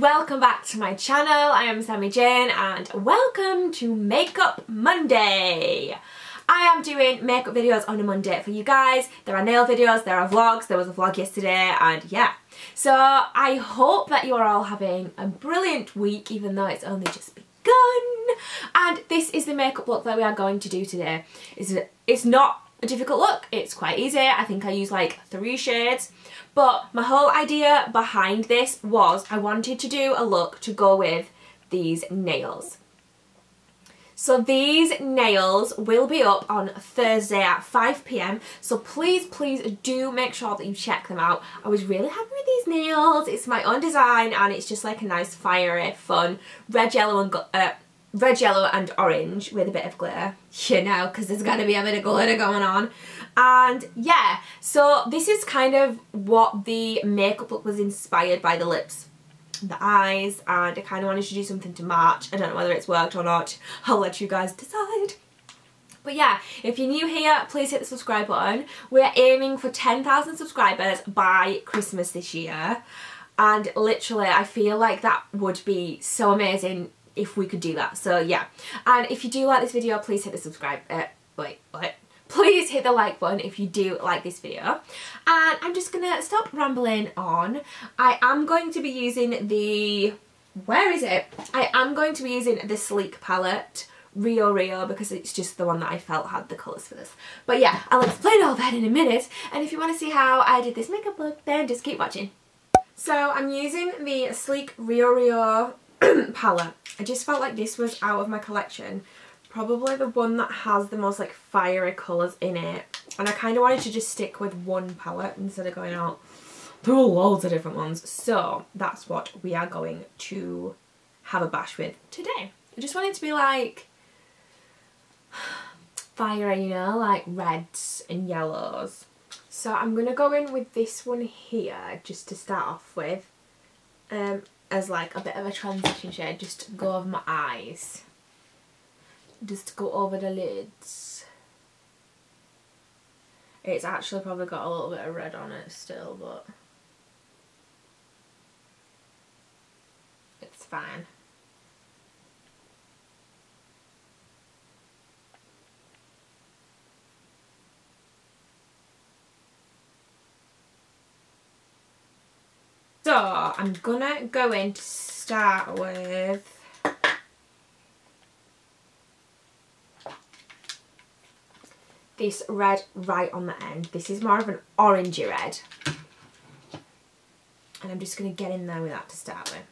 Welcome back to my channel. I am Sammy Jayne and welcome to Makeup Monday. I am doing makeup videos on a Monday for you guys. There are nail videos, there are vlogs, there was a vlog yesterday, and yeah. So I hope that you are all having a brilliant week even though it's only just begun. And this is the makeup look that we are going to do today. It's not a difficult look, it's quite easy. I think I use like 3 shades. But my whole idea behind this was I wanted to do a look to go with these nails. So these nails will be up on Thursday at 5 PM. So please do make sure that you check them out. I was really happy with these nails. It's my own design and it's just like a nice fiery, fun red, yellow and orange with a bit of glitter, you know, because there's going to be a bit of glitter going on. And yeah, so this is kind of what the makeup look was inspired by: the lips, the eyes, and I kind of wanted to do something to match. I don't know whether it's worked or not. I'll let you guys decide. But yeah, if you're new here, please hit the subscribe button. We're aiming for 10,000 subscribers by Christmas this year. And literally, I feel like that would be so amazing if we could do that. So yeah, and if you do like this video, please hit the subscribe, please hit the like button if you do like this video. And I'm just gonna stop rambling on. I am going to be using the, I am going to be using the Sleek palette, Rio, because it's just the one that I felt had the colours for this. But yeah, I'll explain all that in a minute, and if you want to see how I did this makeup look, then just keep watching. So I'm using the Sleek Rio palette. I just felt like this was out of my collection probably the one that has the most like fiery colours in it, and I kind of wanted to just stick with one palette instead of going out through loads of different ones. So that's what we are going to have a bash with today. I just wanted to be like fiery, you know, like reds and yellows. So I'm gonna go in with this one here just to start off with, as like a bit of a transition shade, just to go over my eyes, just to go over the lids. It's actually probably got a little bit of red on it still, but it's fine. So I'm gonna go in to start with this red right on the end. This is more of an orangey red, and I'm just gonna get in there with that to start with.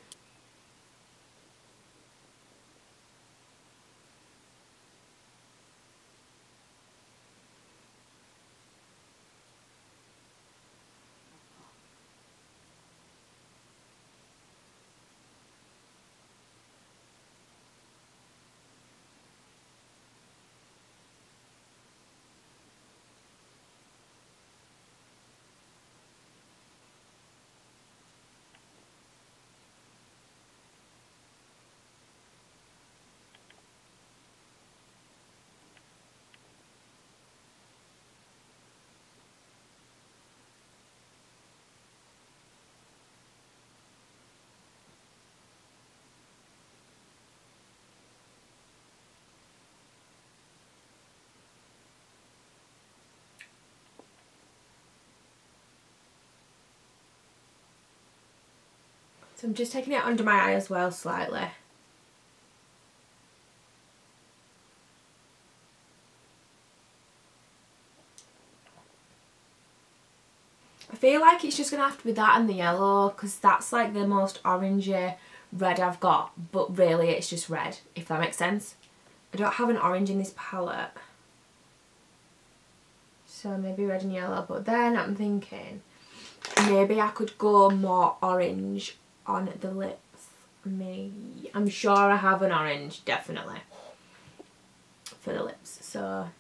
So I'm just taking it under my eye as well slightly. I feel like it's just going to have to be that and the yellow, because that's like the most orangey red I've got, but really it's just red, if that makes sense. I don't have an orange in this palette, so maybe red and yellow, but then I'm thinking maybe I could go more orange on the lips. Maybe. I'm sure I have an orange, definitely, for the lips. So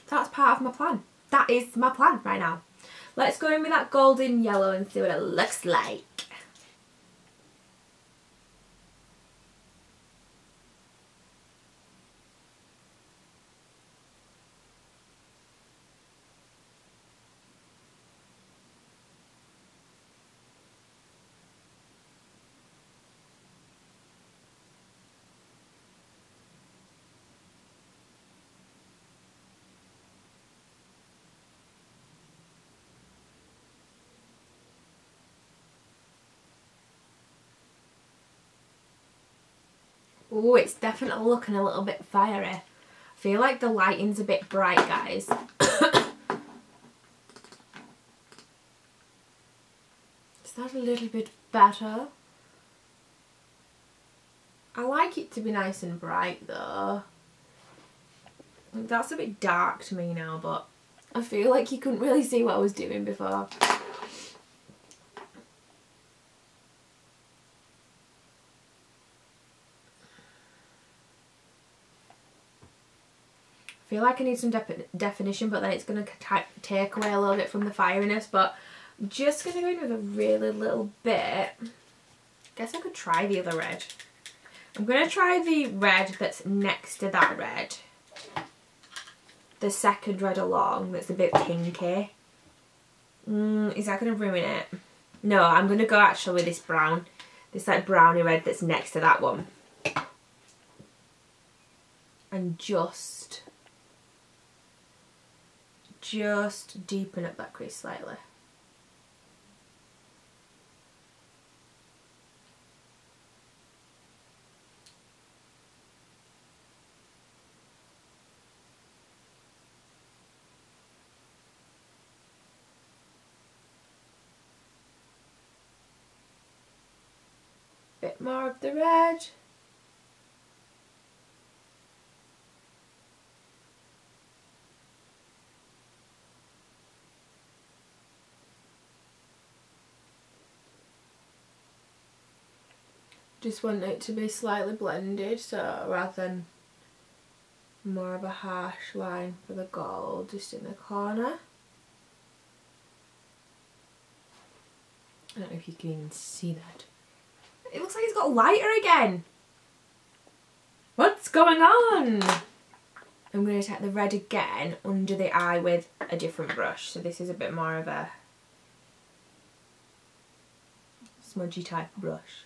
that's part of my plan. That is my plan right now. Let's go in with that golden yellow and see what it looks like. Oh, it's definitely looking a little bit fiery. I feel like the lighting's a bit bright, guys. Is that a little bit better? I like it to be nice and bright though. That's a bit dark to me now, but I feel like you couldn't really see what I was doing before. I feel like I need some definition, but then it's going to take away a little bit from the fieriness, but I'm just going to go in with a really little bit. Guess I could try the other red. I'm going to try the red that's next to that red. The second red along that's a bit pinky. Is that going to ruin it? No, I'm going to go actually with this brown. This like browny red that's next to that one. And just deepen up that crease slightly. Bit more of the red. Just want it to be slightly blended, so rather than more of a harsh line for the gold just in the corner. I don't know if you can even see that. It looks like it's got lighter again. What's going on? I'm going to take the red again under the eye with a different brush. So this is a bit more of a smudgy type brush.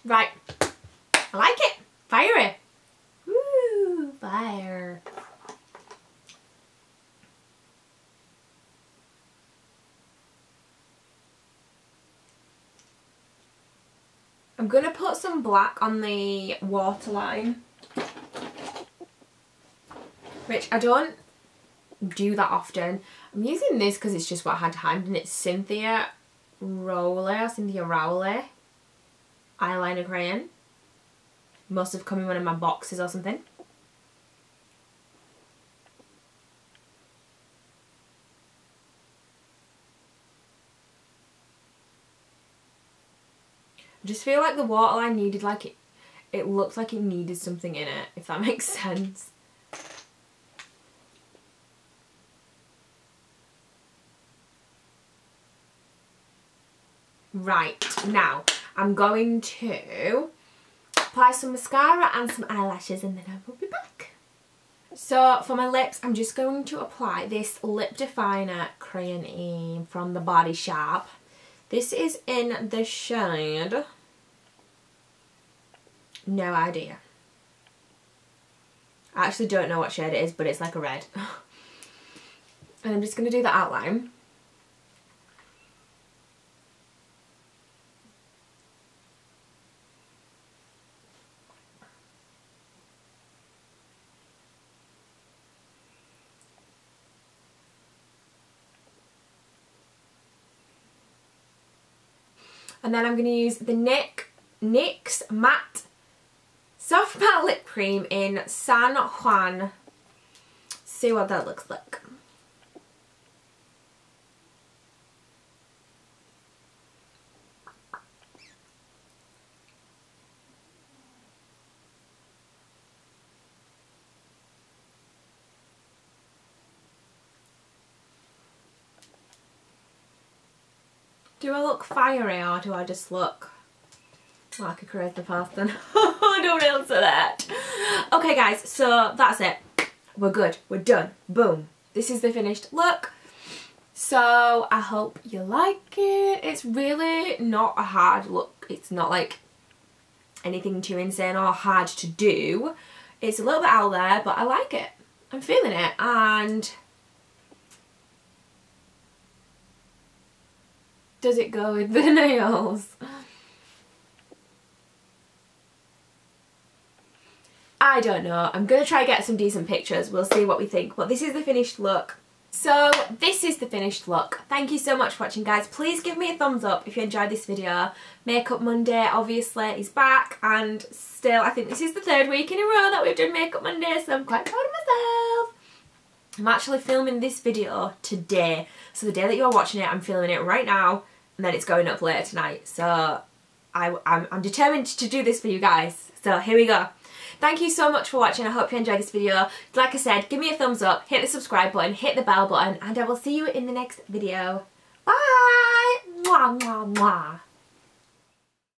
Right, I like it. Fiery. Woo, fire. I'm going to put some black on the waterline, which I don't do that often. I'm using this because it's just what I had to hand, and it's Cynthia Rowley eyeliner crayon. Must have come in one of my boxes or something. I just feel like the waterline needed, like it looked like it needed something in it, if that makes sense. Right, now I'm going to apply some mascara and some eyelashes, and then I will be back. So for my lips, I'm just going to apply this lip definer crayon from the Body Shop. This is in the shade, no idea. I actually don't know what shade it is, but it's like a red. And I'm just going to do the outline. And then I'm going to use the NYX Matte Soft Matte Lip Cream in San Juan. See what that looks like. Do I look fiery, or do I just look like a crazy person? Don't answer that. Okay guys, so that's it. We're good. We're done. Boom. This is the finished look. So I hope you like it. It's really not a hard look. It's not like anything too insane or hard to do. It's a little bit out there, but I like it. I'm feeling it, and does it go with the nails? I don't know. I'm going to try get some decent pictures. We'll see what we think. But this is the finished look. So this is the finished look. Thank you so much for watching, guys. Please give me a thumbs up if you enjoyed this video. Makeup Monday obviously is back, and still I think this is the 3rd week in a row that we've done Makeup Monday, so I'm quite proud of myself. I'm actually filming this video today. So the day that you're watching it, I'm filming it right now, and then it's going up later tonight. So I'm determined to do this for you guys. So here we go. Thank you so much for watching. I hope you enjoyed this video. Like I said, give me a thumbs up, hit the subscribe button, hit the bell button, and I will see you in the next video. Bye! Mwah, mwah, mwah.